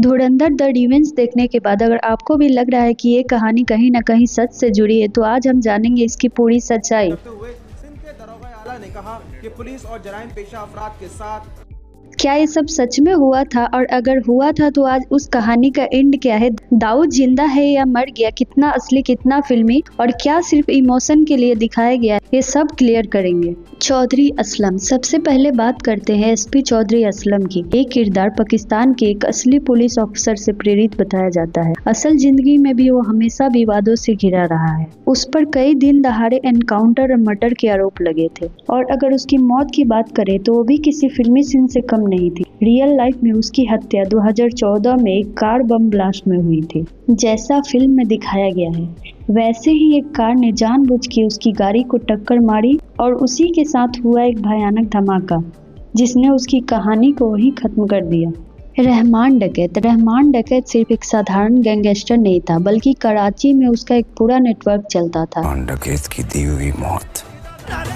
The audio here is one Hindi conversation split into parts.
धुरंधर द रिवेंज देखने के बाद अगर आपको भी लग रहा है कि ये कहानी कहीं न कहीं सच से जुड़ी है, तो आज हम जानेंगे इसकी पूरी सच्चाई। सिंध के दरोगा आला ने कहा कि पुलिस और जराइम पेशा अफराद के साथ क्या ये सब सच में हुआ था, और अगर हुआ था तो आज उस कहानी का एंड क्या है? दाऊद जिंदा है या मर गया? कितना असली कितना फिल्मी, और क्या सिर्फ इमोशन के लिए दिखाया गया? ये सब क्लियर करेंगे। चौधरी असलम। सबसे पहले बात करते हैं एसपी चौधरी असलम की। एक किरदार पाकिस्तान के एक असली पुलिस ऑफिसर से प्रेरित बताया जाता है। असल जिंदगी में भी वो हमेशा विवादों से घिरा रहा है। उस पर कई दिन दहाड़े एनकाउंटर और मर्डर के आरोप लगे थे, और अगर उसकी मौत की बात करें तो वो भी किसी फिल्मी सीन से कम नहीं थी। रियल लाइफ में उसकी हत्या 2014 में एक कार बम ब्लास्ट में हुई थी। जैसा फिल्म में दिखाया गया है, वैसे ही एक कार ने जानबूझ के उसकी गाड़ी को टक्कर मारी, और उसी के साथ हुआ एक भयानक धमाका जिसने उसकी कहानी को वहीं खत्म कर दिया। रहमान डकैत सिर्फ एक साधारण गैंगस्टर नहीं था, बल्कि कराची में उसका एक पूरा नेटवर्क चलता था। डकैत की दी हुई मौत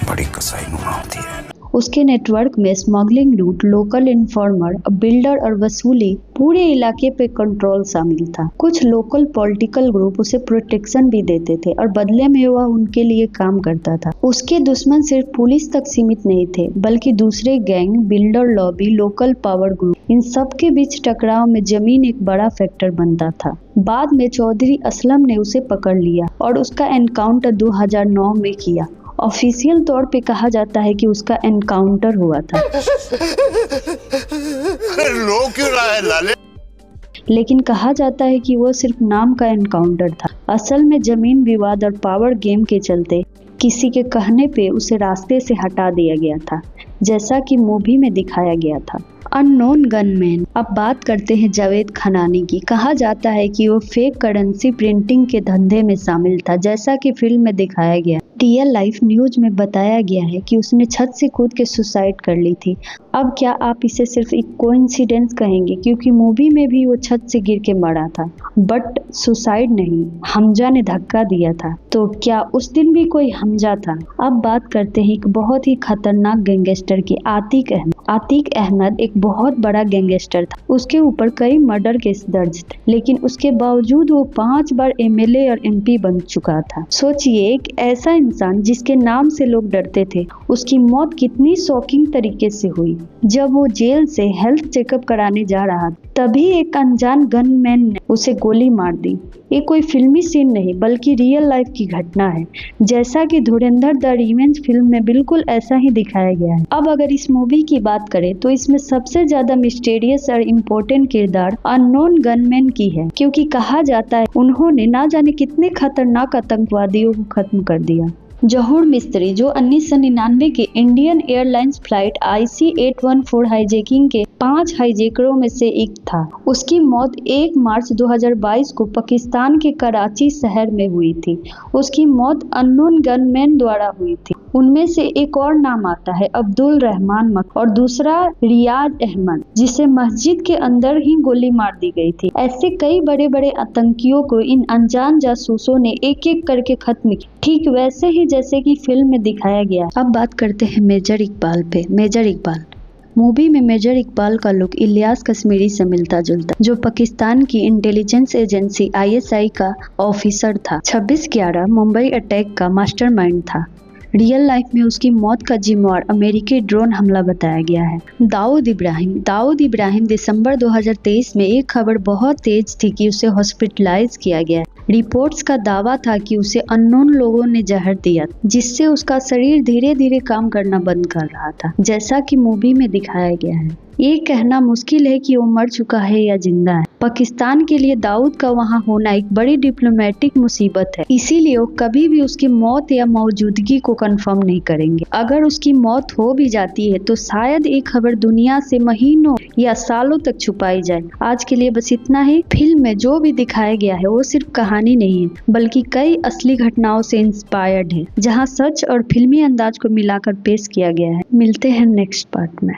बड़ी कसाईनुमा होती है। उसके नेटवर्क में smuggling route, local informer, builder और वसूली, पूरे इलाके पे कंट्रोल शामिल था। कुछ लोकल पॉलिटिकल ग्रुप उसे प्रोटेक्शन भी देते थे, और बदले में वह उनके लिए काम करता था। उसके दुश्मन सिर्फ पुलिस तक सीमित नहीं थे, बल्कि दूसरे gang, builder lobby, local power group, इन सब के बीच टकराव में जमीन एक बड़ा फैक्टर बनता था। बाद में चौधरी असलम ने उसे पकड़ लिया और उसका एनकाउंटर 2009 में किया। ऑफिशियल तौर पे कहा जाता है कि उसका एनकाउंटर हुआ था। लो क्यों रहा है लाले? लेकिन कहा जाता है कि वो सिर्फ नाम का एनकाउंटर था। असल में जमीन विवाद और पावर गेम के चलते किसी के कहने पे उसे रास्ते से हटा दिया गया था, जैसा कि मूवी में दिखाया गया था। Unknown gunman. अब बात करते हैं जावेद खनानी की। कहा जाता है कि वो फेक करेंसी प्रिंटिंग के धंधे में शामिल था, जैसा कि फिल्म में दिखाया गया। रियल लाइफ न्यूज में बताया गया है कि उसने छत से कूद के सुसाइड कर ली थी। अब क्या आप इसे सिर्फ एक कोइंसिडेंस कहेंगे, क्योंकि मूवी में भी वो छत से गिर के मरा था, बट सुसाइड नहीं, हमजा ने धक्का दिया था। तो क्या उस दिन भी कोई हमजा था? अब बात करते हैं एक बहुत ही खतरनाक गैंगस्टर की, आतिक अहमद। आतिक अहमद एक बहुत बड़ा गैंगस्टर था। उसके ऊपर कई मर्डर केस दर्ज थे, लेकिन उसके बावजूद वो 5 बार एमएलए और एमपी बन चुका था। सोचिए, एक ऐसा इंसान जिसके नाम से लोग डरते थे, उसकी मौत कितनी शॉकिंग तरीके से हुई। जब वो जेल से हेल्थ चेकअप कराने जा रहा, तभी एक अनजान गनमैन ने उसे गोली मार दी। ये कोई फिल्मी सीन नहीं, बल्कि रियल लाइफ की घटना है, जैसा कि धुरंधर द रिवेंज फिल्म में बिल्कुल ऐसा ही दिखाया गया है। अब अगर इस मूवी की बात करें तो इसमें सबसे ज्यादा मिस्टीरियस और इम्पोर्टेंट किरदार अननोन गनमैन की है, क्योंकि कहा जाता है उन्होंने ना जाने कितने खतरनाक आतंकवादियों को खत्म कर दिया। जहूर मिस्त्री, जो 1999 के Indian airlines flight IC-814 hijacking के 5 हाईजैकरों में से एक था। उसकी मौत 1 मार्च 2022 को पाकिस्तान के कराची शहर में हुई थी। उसकी मौत अननोन गनमैन द्वारा हुई थी। उनमें से एक और नाम आता है अब्दुल रहमान मक, और दूसरा रियाज अहमद, जिसे मस्जिद के अंदर ही गोली मार दी गई थी। ऐसे कई बड़े बड़े आतंकियों को इन अनजान जासूसों ने एक एक करके खत्म किया, ठीक वैसे ही जैसे कि फिल्म में दिखाया गया। अब बात करते हैं मेजर इकबाल पे। मेजर इकबाल मूवी में मेजर इकबाल का लुक इलियास कश्मीरी से मिलता जुलता, जो पाकिस्तान की इंटेलिजेंस एजेंसी ISI का ऑफिसर था। 26/11 मुंबई अटैक का मास्टरमाइंड था। रियल लाइफ में उसकी मौत का जिम्मेवार अमेरिकी ड्रोन हमला बताया गया है। दाऊद इब्राहिम दिसंबर 2023 में एक खबर बहुत तेज थी कि उसे हॉस्पिटलाइज किया गया। रिपोर्ट्स का दावा था कि उसे अननोन लोगों ने जहर दिया, जिससे उसका शरीर धीरे धीरे काम करना बंद कर रहा था, जैसा कि मूवी में दिखाया गया है। ये कहना मुश्किल है कि वो मर चुका है या जिंदा है। पाकिस्तान के लिए दाऊद का वहां होना एक बड़ी डिप्लोमेटिक मुसीबत है, इसीलिए वो कभी भी उसकी मौत या मौजूदगी को कंफर्म नहीं करेंगे। अगर उसकी मौत हो भी जाती है तो शायद ये खबर दुनिया से महीनों या सालों तक छुपाई जाए। आज के लिए बस इतना ही। फिल्म में जो भी दिखाया गया है वो सिर्फ कहानी नहीं है, बल्कि कई असली घटनाओं से इंस्पायर्ड है, जहाँ सच और फिल्मी अंदाज को मिलाकर पेश किया गया है। मिलते हैं नेक्स्ट पार्ट में।